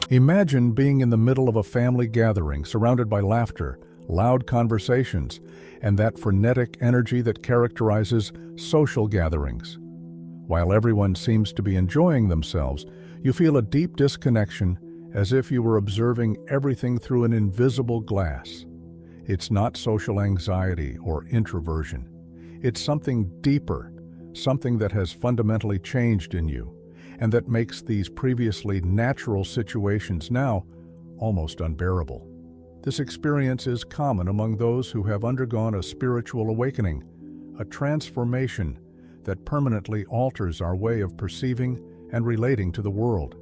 Imagine being in the middle of a family gathering, surrounded by laughter, loud conversations, and that frenetic energy that characterizes social gatherings. While everyone seems to be enjoying themselves, you feel a deep disconnection, as if you were observing everything through an invisible glass. It's not social anxiety or introversion. It's something deeper, something that has fundamentally changed in you, and that makes these previously natural situations now almost unbearable. This experience is common among those who have undergone a spiritual awakening, a transformation that permanently alters our way of perceiving and relating to the world.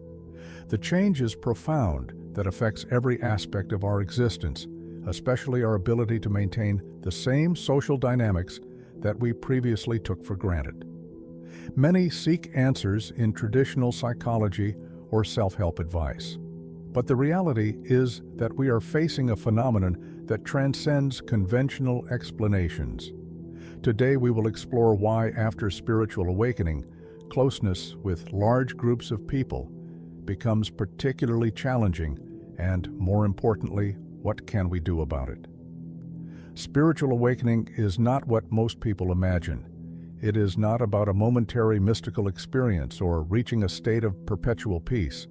The change is profound that affects every aspect of our existence, especially our ability to maintain the same social dynamics that we previously took for granted. Many seek answers in traditional psychology or self-help advice. But the reality is that we are facing a phenomenon that transcends conventional explanations. Today we will explore why, after spiritual awakening, closeness with large groups of people becomes particularly challenging, and, more importantly, what can we do about it? Spiritual awakening is not what most people imagine. It is not about a momentary mystical experience or reaching a state of perpetual peace.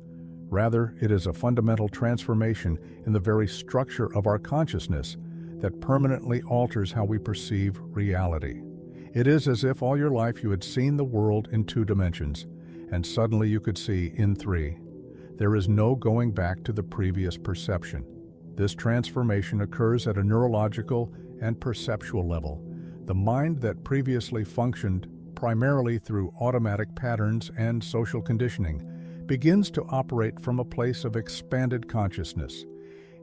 Rather, it is a fundamental transformation in the very structure of our consciousness that permanently alters how we perceive reality. It is as if all your life you had seen the world in 2 dimensions, and suddenly you could see in 3. There is no going back to the previous perception. This transformation occurs at a neurological and perceptual level. The mind that previously functioned primarily through automatic patterns and social conditioning begins to operate from a place of expanded consciousness.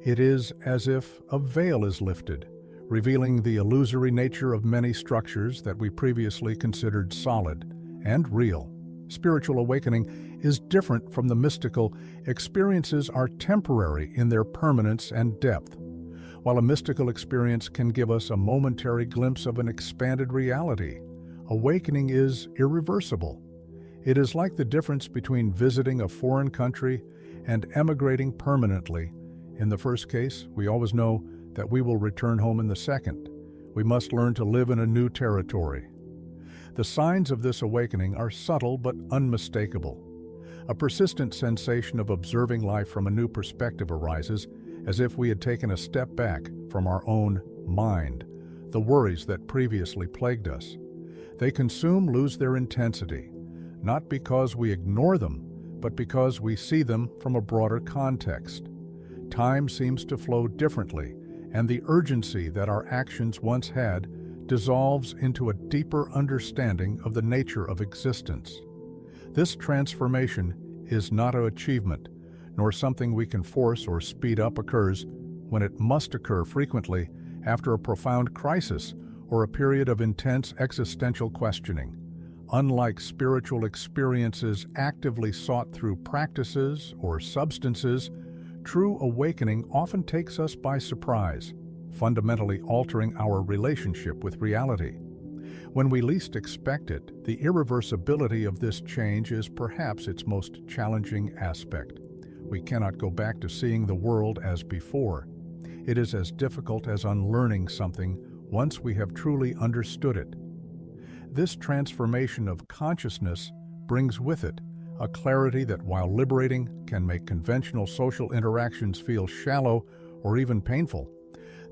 It is as if a veil is lifted, revealing the illusory nature of many structures that we previously considered solid and real. Spiritual awakening is different from the mystical. Experiences are temporary in their permanence and depth. While a mystical experience can give us a momentary glimpse of an expanded reality, awakening is irreversible. It is like the difference between visiting a foreign country and emigrating permanently. In the first case, we always know that we will return home in the second. We must learn to live in a new territory. The signs of this awakening are subtle but unmistakable. A persistent sensation of observing life from a new perspective arises, as if we had taken a step back from our own mind. The worries that previously plagued us, they lose their intensity, not because we ignore them, but because we see them from a broader context. Time seems to flow differently, and the urgency that our actions once had dissolves into a deeper understanding of the nature of existence. This transformation is not an achievement, nor something we can force or speed up. Occurs when it must occur frequently after a profound crisis or a period of intense existential questioning. Unlike spiritual experiences actively sought through practices or substances, true awakening often takes us by surprise, fundamentally altering our relationship with reality. When we least expect it, the irreversibility of this change is perhaps its most challenging aspect. We cannot go back to seeing the world as before. It is as difficult as unlearning something once we have truly understood it. This transformation of consciousness brings with it a clarity that, while liberating, can make conventional social interactions feel shallow or even painful.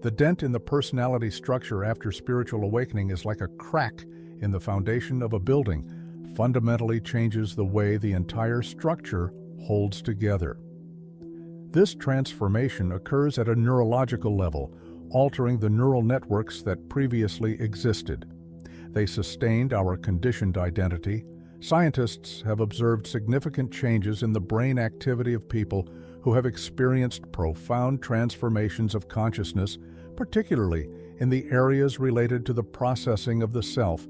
The dent in the personality structure after spiritual awakening is like a crack in the foundation of a building, fundamentally changes the way the entire structure holds together. This transformation occurs at a neurological level, altering the neural networks that previously existed. They sustained our conditioned identity. Scientists have observed significant changes in the brain activity of people who have experienced profound transformations of consciousness, particularly in the areas related to the processing of the self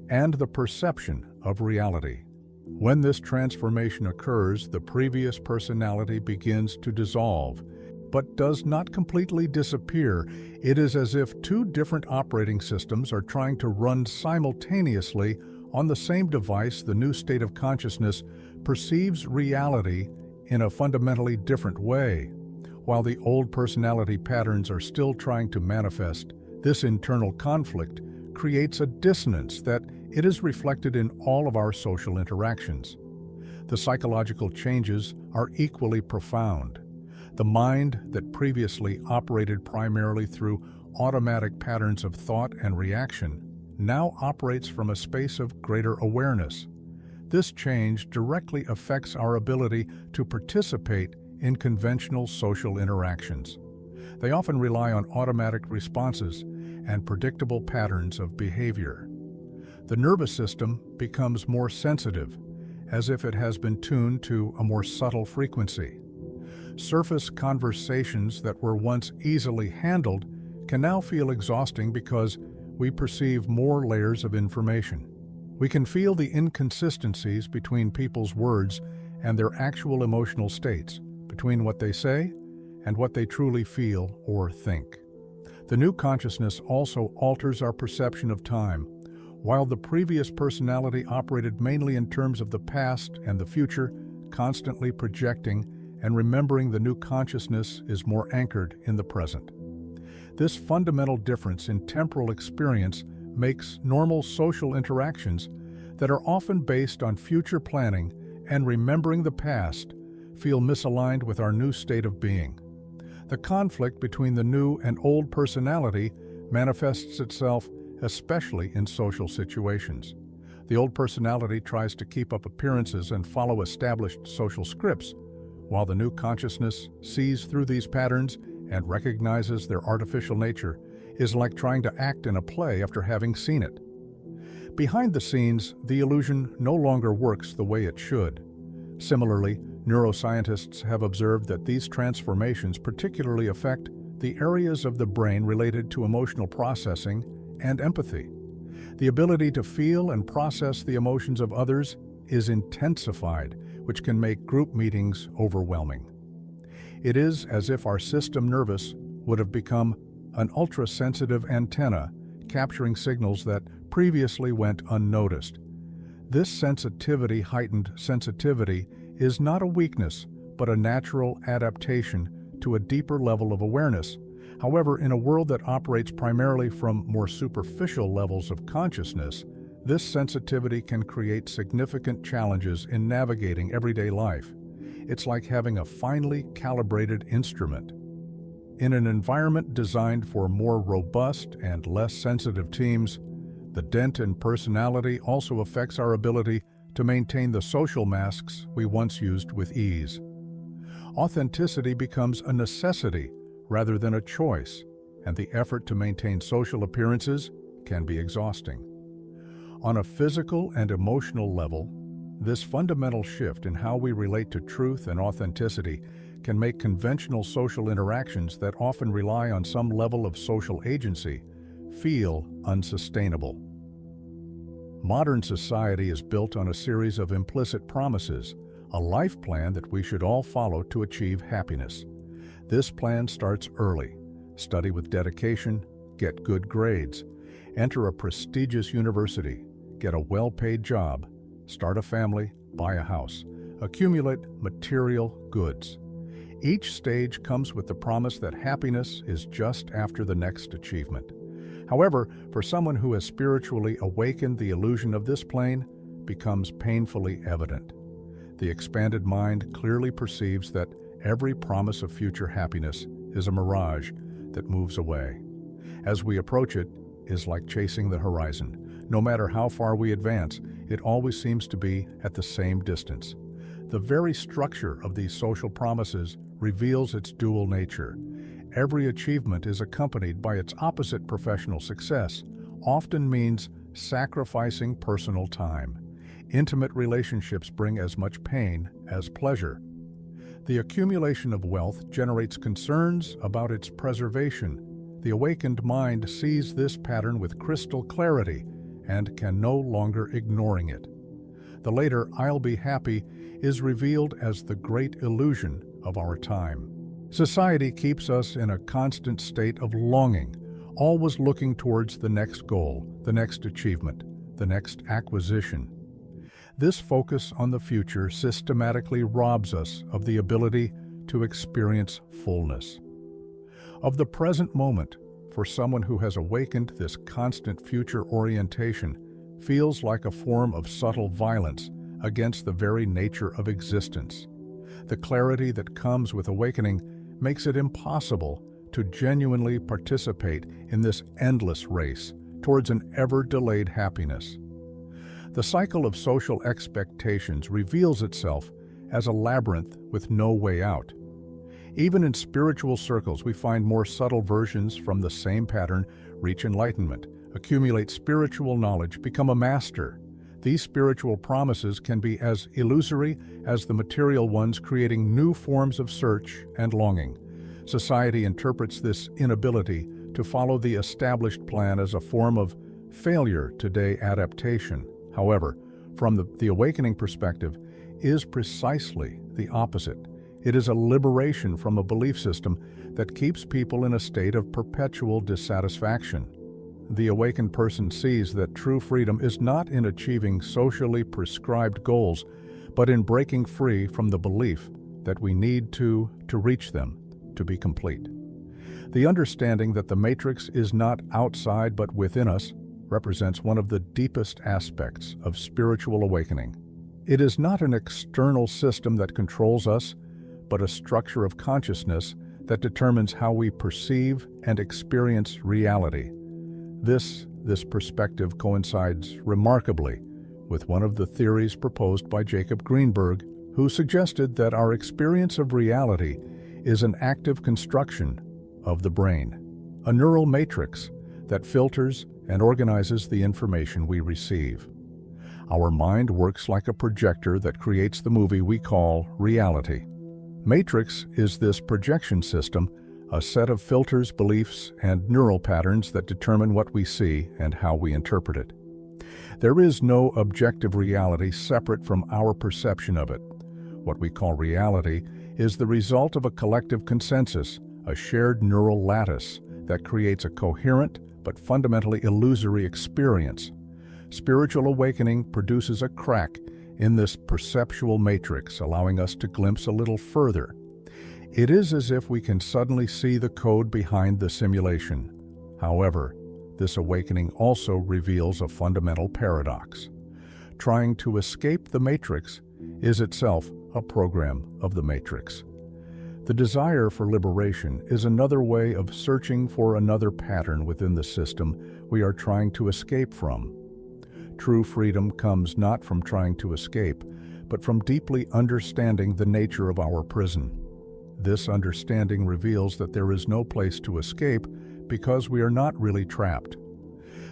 and the perception of reality. When this transformation occurs, the previous personality begins to dissolve, but does not completely disappear. It is as if 2 different operating systems are trying to run simultaneously on the same device. The new state of consciousness perceives reality in a fundamentally different way. While the old personality patterns are still trying to manifest, this internal conflict creates a dissonance that it is reflected in all of our social interactions. The psychological changes are equally profound. The mind that previously operated primarily through automatic patterns of thought and reaction now operates from a space of greater awareness. This change directly affects our ability to participate in conventional social interactions. They often rely on automatic responses and predictable patterns of behavior. The nervous system becomes more sensitive, as if it has been tuned to a more subtle frequency. Surface conversations that were once easily handled can now feel exhausting because we perceive more layers of information. We can feel the inconsistencies between people's words and their actual emotional states, between what they say and what they truly feel or think. The new consciousness also alters our perception of time. While the previous personality operated mainly in terms of the past and the future, constantly projecting and remembering, the new consciousness is more anchored in the present. This fundamental difference in temporal experience makes normal social interactions that are often based on future planning and remembering the past feel misaligned with our new state of being. The conflict between the new and old personality manifests itself especially in social situations. The old personality tries to keep up appearances and follow established social scripts, while the new consciousness sees through these patterns and recognizes their artificial nature. Is like trying to act in a play after having seen it. Behind the scenes, the illusion no longer works the way it should. Similarly, neuroscientists have observed that these transformations particularly affect the areas of the brain related to emotional processing and empathy. The ability to feel and process the emotions of others is intensified, which can make group meetings overwhelming. It is as if our system nervous would have become an ultra-sensitive antenna capturing signals that previously went unnoticed. This sensitivity, heightened sensitivity, is not a weakness, but a natural adaptation to a deeper level of awareness. However, in a world that operates primarily from more superficial levels of consciousness, this sensitivity can create significant challenges in navigating everyday life. It's like having a finely calibrated instrument. In an environment designed for more robust and less sensitive teams, the dent in personality also affects our ability to maintain the social masks we once used with ease. Authenticity becomes a necessity rather than a choice, and the effort to maintain social appearances can be exhausting. On a physical and emotional level, this fundamental shift in how we relate to truth and authenticity can make conventional social interactions that often rely on some level of social agency feel unsustainable. Modern society is built on a series of implicit promises, a life plan that we should all follow to achieve happiness. This plan starts early. Study with dedication, get good grades, enter a prestigious university, get a well-paid job, start a family, buy a house, accumulate material goods. Each stage comes with the promise that happiness is just after the next achievement. However, for someone who has spiritually awakened, the illusion of this plane becomes painfully evident. The expanded mind clearly perceives that every promise of future happiness is a mirage that moves away. As we approach it, is like chasing the horizon. No matter how far we advance, it always seems to be at the same distance. The very structure of these social promises reveals its dual nature. Every achievement is accompanied by its opposite. Professional success often means sacrificing personal time. Intimate relationships bring as much pain as pleasure. The accumulation of wealth generates concerns about its preservation. The awakened mind sees this pattern with crystal clarity and can no longer ignoring it. The later "I'll be happy" is revealed as the great illusion of our time. Society keeps us in a constant state of longing, always looking towards the next goal, the next achievement, the next acquisition. This focus on the future systematically robs us of the ability to experience fullness. Of the present moment, for someone who has awakened, this constant future orientation feels like a form of subtle violence against the very nature of existence. The clarity that comes with awakening makes it impossible to genuinely participate in this endless race towards an ever-delayed happiness. The cycle of social expectations reveals itself as a labyrinth with no way out. Even in spiritual circles, we find more subtle versions from the same pattern: reach enlightenment, accumulate spiritual knowledge, become a master. These spiritual promises can be as illusory as the material ones, creating new forms of search and longing. Society interprets this inability to follow the established plan as a form of failure today adaptation. However, from the awakening perspective, is precisely the opposite. It is a liberation from a belief system that keeps people in a state of perpetual dissatisfaction. The awakened person sees that true freedom is not in achieving socially prescribed goals, but in breaking free from the belief that we need to reach them, to be complete. The understanding that the matrix is not outside but within us represents one of the deepest aspects of spiritual awakening. It is not an external system that controls us, but a structure of consciousness that determines how we perceive and experience reality. This perspective coincides remarkably with one of the theories proposed by Jacobo Grinberg, who suggested that our experience of reality is an active construction of the brain, a neural matrix that filters and organizes the information we receive. Our mind works like a projector that creates the movie we call reality. Matrix is this projection system, a set of filters, beliefs, and neural patterns that determine what we see and how we interpret it. There is no objective reality separate from our perception of it. What we call reality is the result of a collective consensus, a shared neural lattice that creates a coherent but fundamentally illusory experience. Spiritual awakening produces a crack in this perceptual matrix, allowing us to glimpse a little further. It is as if we can suddenly see the code behind the simulation. However, this awakening also reveals a fundamental paradox. Trying to escape the matrix is itself a program of the matrix. The desire for liberation is another way of searching for another pattern within the system we are trying to escape from. True freedom comes not from trying to escape, but from deeply understanding the nature of our prison. This understanding reveals that there is no place to escape because we are not really trapped.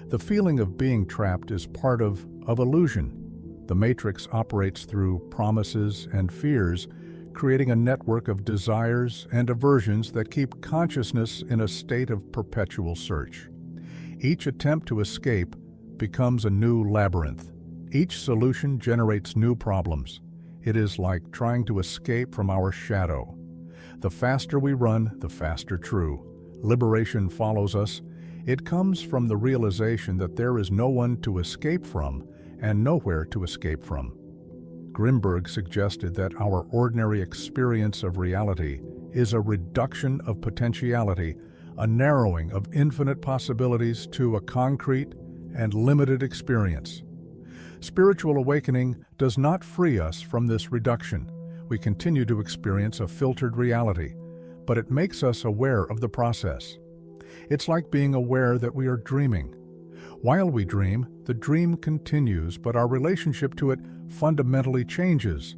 The feeling of being trapped is part of illusion. The matrix operates through promises and fears, creating a network of desires and aversions that keep consciousness in a state of perpetual search. Each attempt to escape becomes a new labyrinth. Each solution generates new problems. It is like trying to escape from our shadow. The faster we run, the faster true liberation follows us. It comes from the realization that there is no one to escape from and nowhere to escape from. Grinberg suggested that our ordinary experience of reality is a reduction of potentiality, a narrowing of infinite possibilities to a concrete and limited experience. Spiritual awakening does not free us from this reduction. We continue to experience a filtered reality, but it makes us aware of the process. It's like being aware that we are dreaming. While we dream, the dream continues, but our relationship to it fundamentally changes.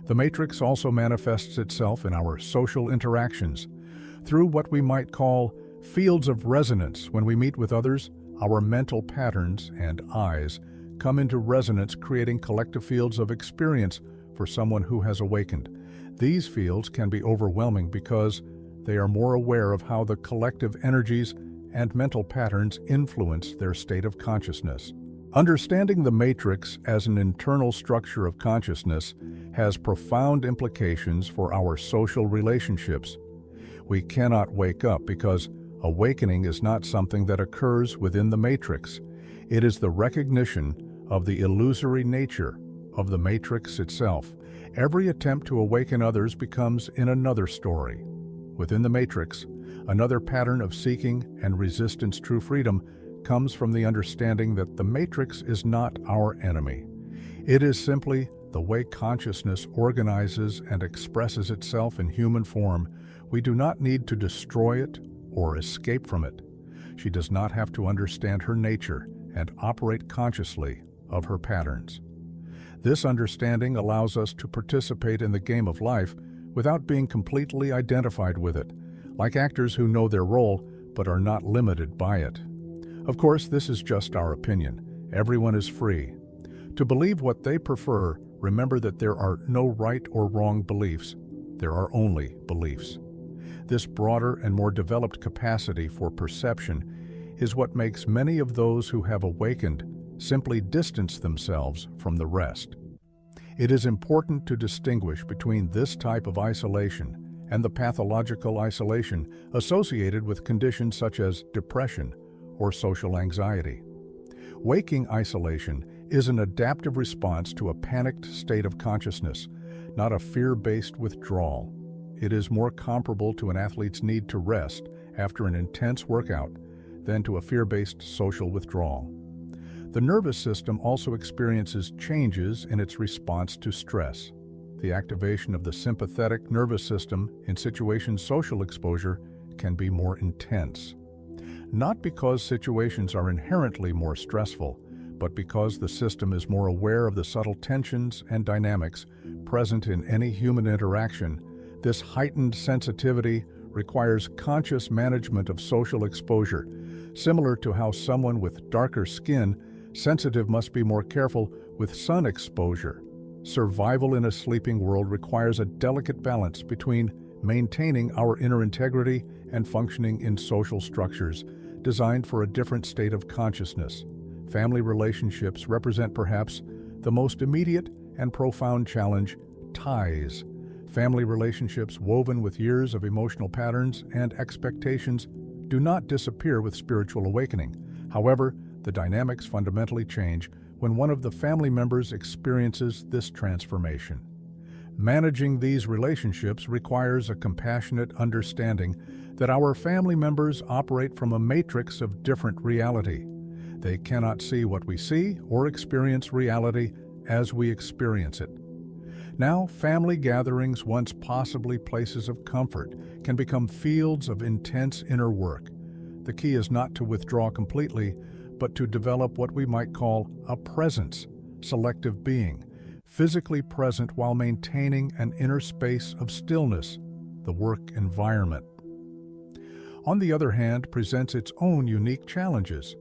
The matrix also manifests itself in our social interactions. Through what we might call fields of resonance, when we meet with others, our mental patterns and eyes come into resonance, creating collective fields of experience for someone who has awakened. These fields can be overwhelming because they are more aware of how the collective energies and mental patterns influence their state of consciousness. Understanding the matrix as an internal structure of consciousness has profound implications for our social relationships. We cannot wake up because awakening is not something that occurs within the matrix. It is the recognition of the illusory nature of the matrix itself. Every attempt to awaken others becomes in another story. Within the matrix, another pattern of seeking and resistance true freedom comes from the understanding that the matrix is not our enemy. It is simply the way consciousness organizes and expresses itself in human form. We do not need to destroy it or escape from it. She does not have to understand her nature and operate consciously of her patterns. This understanding allows us to participate in the game of life without being completely identified with it, like actors who know their role but are not limited by it. Of course, this is just our opinion. Everyone is free to believe what they prefer. Remember that there are no right or wrong beliefs. There are only beliefs. This broader and more developed capacity for perception is what makes many of those who have awakened simply distance themselves from the rest. It is important to distinguish between this type of isolation and the pathological isolation associated with conditions such as depression or social anxiety. Waking isolation is an adaptive response to a panicked state of consciousness, not a fear-based withdrawal. It is more comparable to an athlete's need to rest after an intense workout than to a fear-based social withdrawal. The nervous system also experiences changes in its response to stress. The activation of the sympathetic nervous system in situations social exposure can be more intense. Not because situations are inherently more stressful, but because the system is more aware of the subtle tensions and dynamics present in any human interaction. This heightened sensitivity requires conscious management of social exposure. Similar to how someone with darker skin sensitive must be more careful with sun exposure. Survival in a sleeping world requires a delicate balance between maintaining our inner integrity and functioning in social structures designed for a different state of consciousness. Family relationships represent perhaps the most immediate and profound challenge: ties. Family relationships woven with years of emotional patterns and expectations do not disappear with spiritual awakening. However, the dynamics fundamentally change when one of the family members experiences this transformation. Managing these relationships requires a compassionate understanding that our family members operate from a matrix of different reality. They cannot see what we see or experience reality as we experience it. Now, family gatherings, once possibly places of comfort, can become fields of intense inner work. The key is not to withdraw completely, but to develop what we might call a presence, selective being, physically present while maintaining an inner space of stillness, the work environment. On the other hand, presents its own unique challenges.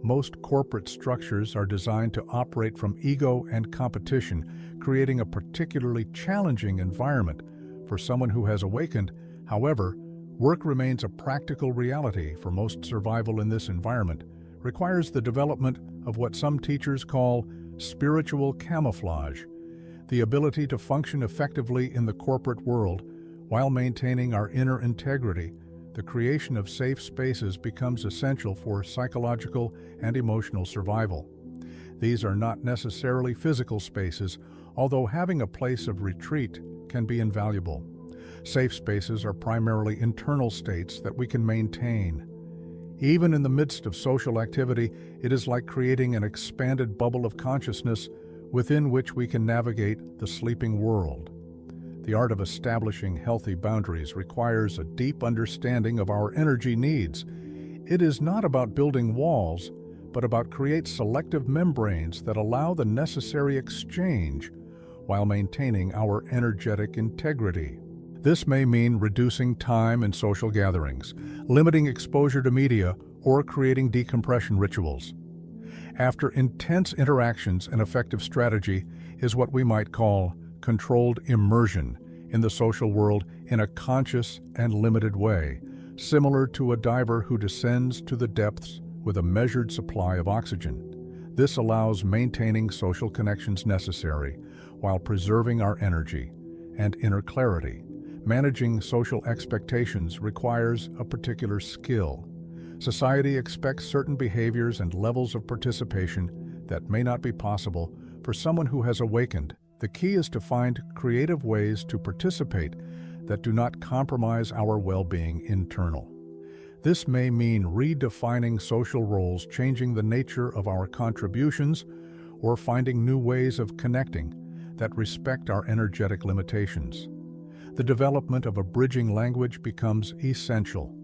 Most corporate structures are designed to operate from ego and competition, creating a particularly challenging environment for someone who has awakened. However, work remains a practical reality for most. Survival in this environment requires the development of what some teachers call spiritual camouflage, the ability to function effectively in the corporate world while maintaining our inner integrity. The creation of safe spaces becomes essential for psychological and emotional survival. These are not necessarily physical spaces, although having a place of retreat can be invaluable. Safe spaces are primarily internal states that we can maintain. Even in the midst of social activity, it is like creating an expanded bubble of consciousness within which we can navigate the sleeping world. The art of establishing healthy boundaries requires a deep understanding of our energy needs. It is not about building walls, but about create selective membranes that allow the necessary exchange while maintaining our energetic integrity. This may mean reducing time in social gatherings, limiting exposure to media, or creating decompression rituals. After intense interactions, an effective strategy is what we might call controlled immersion in the social world in a conscious and limited way, similar to a diver who descends to the depths with a measured supply of oxygen. This allows maintaining social connections necessary while preserving our energy and inner clarity. Managing social expectations requires a particular skill. Society expects certain behaviors and levels of participation that may not be possible For someone who has awakened, the key is to find creative ways to participate that do not compromise our well-being internal. This may mean redefining social roles, changing the nature of our contributions, or finding new ways of connecting that respect our energetic limitations. The development of a bridging language becomes essential.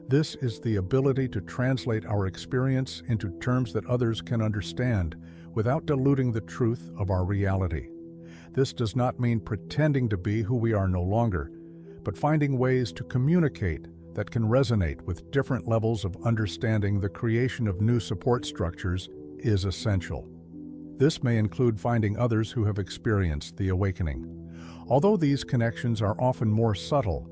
This is the ability to translate our experience into terms that others can understand without diluting the truth of our reality. This does not mean pretending to be who we are no longer, but finding ways to communicate that can resonate with different levels of understanding. The creation of new support structures is essential. This may include finding others who have experienced the awakening. Although these connections are often more subtle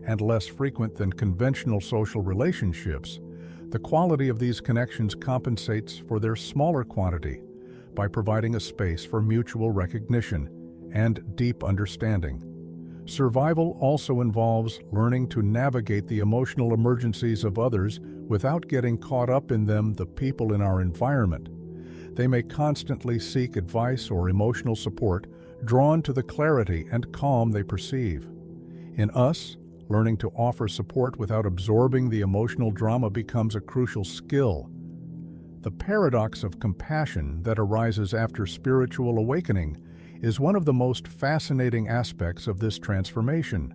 and less frequent than conventional social relationships, the quality of these connections compensates for their smaller quantity by providing a space for mutual recognition and deep understanding. Survival also involves learning to navigate the emotional emergencies of others without getting caught up in them. The people in our environment, they may constantly seek advice or emotional support, drawn to the clarity and calm they perceive. In us, learning to offer support without absorbing the emotional drama becomes a crucial skill. The paradox of compassion that arises after spiritual awakening is one of the most fascinating aspects of this transformation.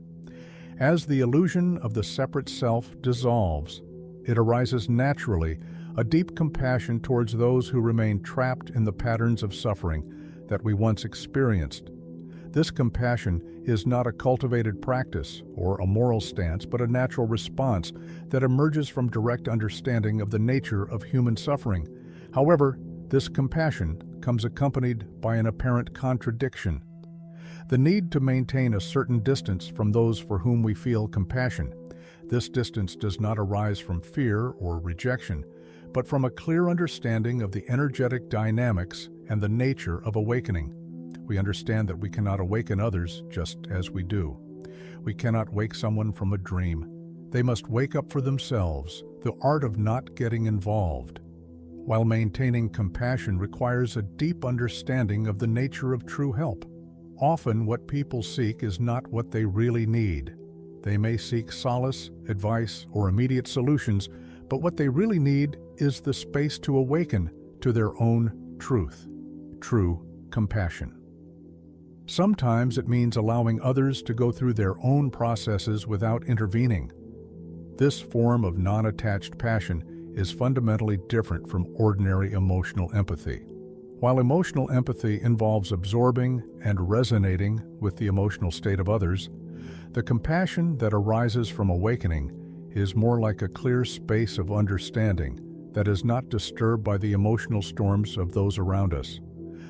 As the illusion of the separate self dissolves, it arises naturally a deep compassion towards those who remain trapped in the patterns of suffering that we once experienced. This compassion is not a cultivated practice or a moral stance, but a natural response that emerges from direct understanding of the nature of human suffering. However, this compassion comes accompanied by an apparent contradiction. The need to maintain a certain distance from those for whom we feel compassion. This distance does not arise from fear or rejection, but from a clear understanding of the energetic dynamics and the nature of awakening. We understand that we cannot awaken others just as we do. We cannot wake someone from a dream. They must wake up for themselves, the art of not getting involved. While maintaining compassion requires a deep understanding of the nature of true help. Often what people seek is not what they really need. They may seek solace, advice, or immediate solutions, but what they really need is the space to awaken to their own truth, true compassion. Sometimes it means allowing others to go through their own processes without intervening. This form of non-attached passion is fundamentally different from ordinary emotional empathy. While emotional empathy involves absorbing and resonating with the emotional state of others, the compassion that arises from awakening is more like a clear space of understanding that is not disturbed by the emotional storms of those around us.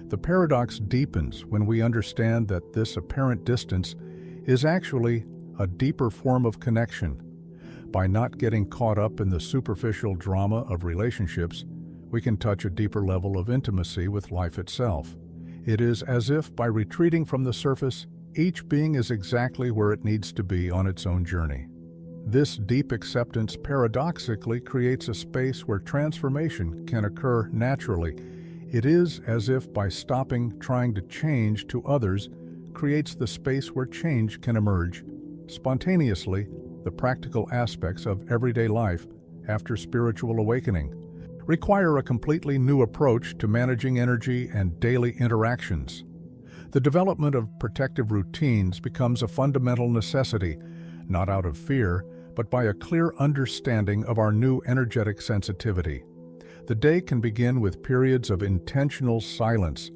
The paradox deepens when we understand that this apparent distance is actually a deeper form of connection. By not getting caught up in the superficial drama of relationships, we can touch a deeper level of intimacy with life itself. It is as if by retreating from the surface, each being is exactly where it needs to be on its own journey. This deep acceptance paradoxically creates a space where transformation can occur naturally. It is as if by stopping trying to change to others creates the space where change can emerge spontaneously. The practical aspects of everyday life after spiritual awakening require a completely new approach to managing energy and daily interactions. The development of protective routines becomes a fundamental necessity, not out of fear, but by a clear understanding of our new energetic sensitivity. The day can begin with periods of intentional silence,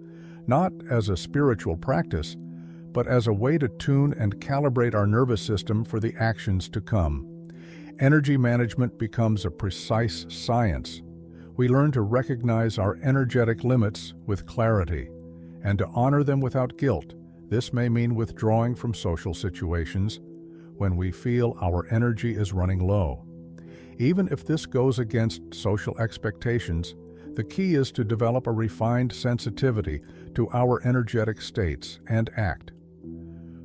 not as a spiritual practice, but as a way to tune and calibrate our nervous system for the actions to come. Energy management becomes a precise science. We learn to recognize our energetic limits with clarity and to honor them without guilt. This may mean withdrawing from social situations when we feel our energy is running low. Even if this goes against social expectations, the key is to develop a refined sensitivity to our energetic states and act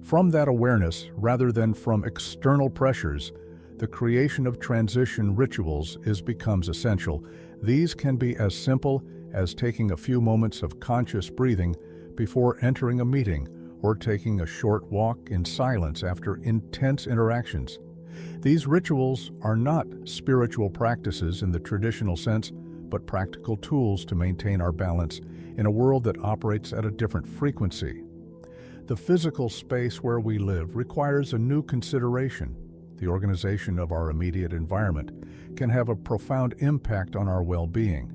from that awareness rather than from external pressures. The creation of transition rituals becomes essential. These can be as simple as taking a few moments of conscious breathing before entering a meeting or taking a short walk in silence after intense interactions. These rituals are not spiritual practices in the traditional sense, but practical tools to maintain our balance in a world that operates at a different frequency. The physical space where we live requires a new consideration. The organization of our immediate environment can have a profound impact on our well-being.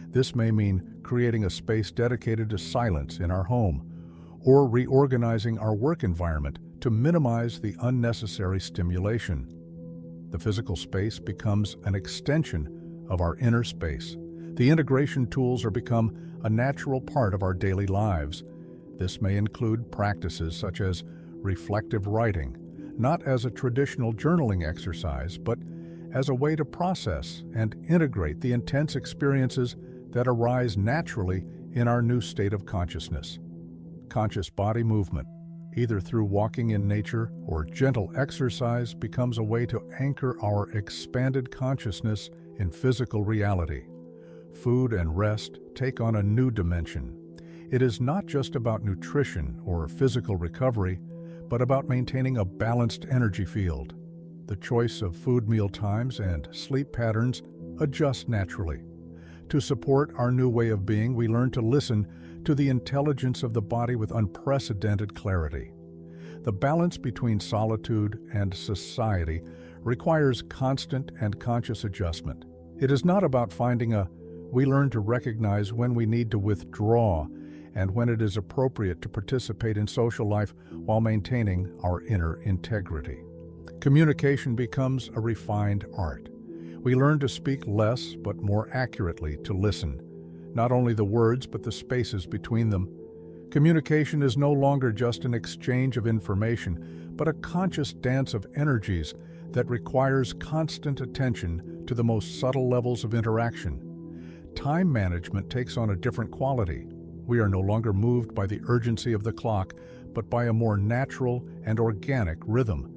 This may mean creating a space dedicated to silence in our home, or reorganizing our work environment to minimize the unnecessary stimulation. The physical space becomes an extension of our inner space. The integration tools are become a natural part of our daily lives. This may include practices such as reflective writing, not as a traditional journaling exercise, but as a way to process and integrate the intense experiences that arise naturally in our new state of consciousness. Conscious body movement, either through walking in nature or gentle exercise, becomes a way to anchor our expanded consciousness in physical reality. Food and rest take on a new dimension. It is not just about nutrition or physical recovery, but about maintaining a balanced energy field. The choice of food meal times and sleep patterns adjust naturally. To support our new way of being, we learn to listen to the intelligence of the body with unprecedented clarity. The balance between solitude and society requires constant and conscious adjustment. It is not about we learn to recognize when we need to withdraw and when it is appropriate to participate in social life while maintaining our inner integrity. Communication becomes a refined art. We learn to speak less but more accurately, to listen, not only the words but the spaces between them. Communication is no longer just an exchange of information, but a conscious dance of energies that requires constant attention to the most subtle levels of interaction. Time management takes on a different quality. We are no longer moved by the urgency of the clock, but by a more natural and organic rhythm.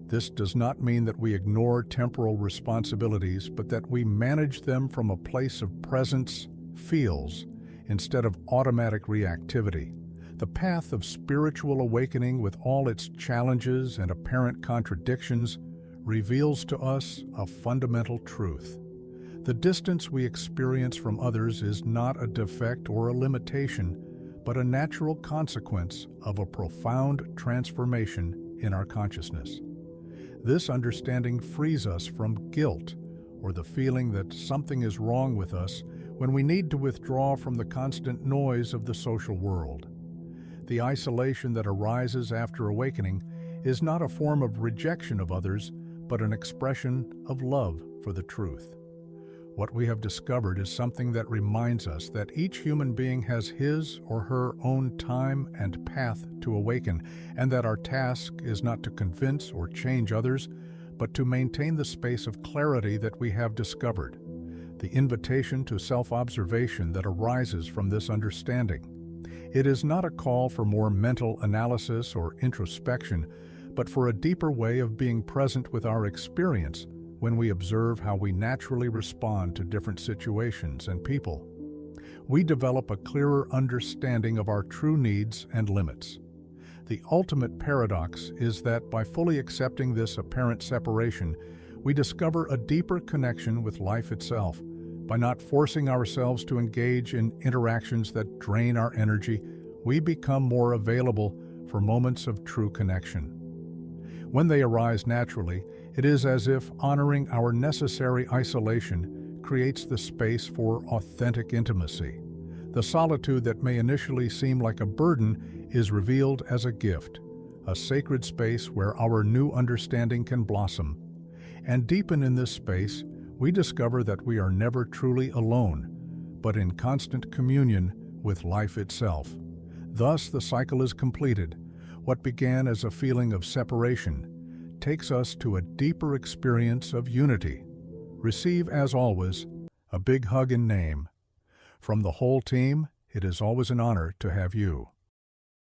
This does not mean that we ignore temporal responsibilities, but that we manage them from a place of presence, feels, instead of automatic reactivity. The path of spiritual awakening, with all its challenges and apparent contradictions, reveals to us a fundamental truth. The distance we experience from others is not a defect or a limitation, but a natural consequence of a profound transformation in our consciousness. This understanding frees us from guilt or the feeling that something is wrong with us when we need to withdraw from the constant noise of the social world. The isolation that arises after awakening is not a form of rejection of others, but an expression of love for the truth. What we have discovered is something that reminds us that each human being has his or her own time and path to awaken, and that our task is not to convince or change others, but to maintain the space of clarity that we have discovered. The invitation to self-observation that arises from this understanding. It is not a call for more mental analysis or introspection, but for a deeper way of being present with our experience when we observe how we naturally respond to different situations and people. We develop a clearer understanding of our true needs and limits. The ultimate paradox is that by fully accepting this apparent separation, we discover a deeper connection with life itself. By not forcing ourselves to engage in interactions that drain our energy, we become more available for moments of true connection. When they arise naturally, it is as if honoring our necessary isolation creates the space for authentic intimacy. The solitude that may initially seem like a burden is revealed as a gift, a sacred space where our new understanding can blossom. And deepen in this space, we discover that we are never truly alone, but in constant communion with life itself. Thus, the cycle is completed. What began as a feeling of separation takes us to a deeper experience of unity. Receive, as always, a big hug in name. From the whole team, it is always an honor to have you.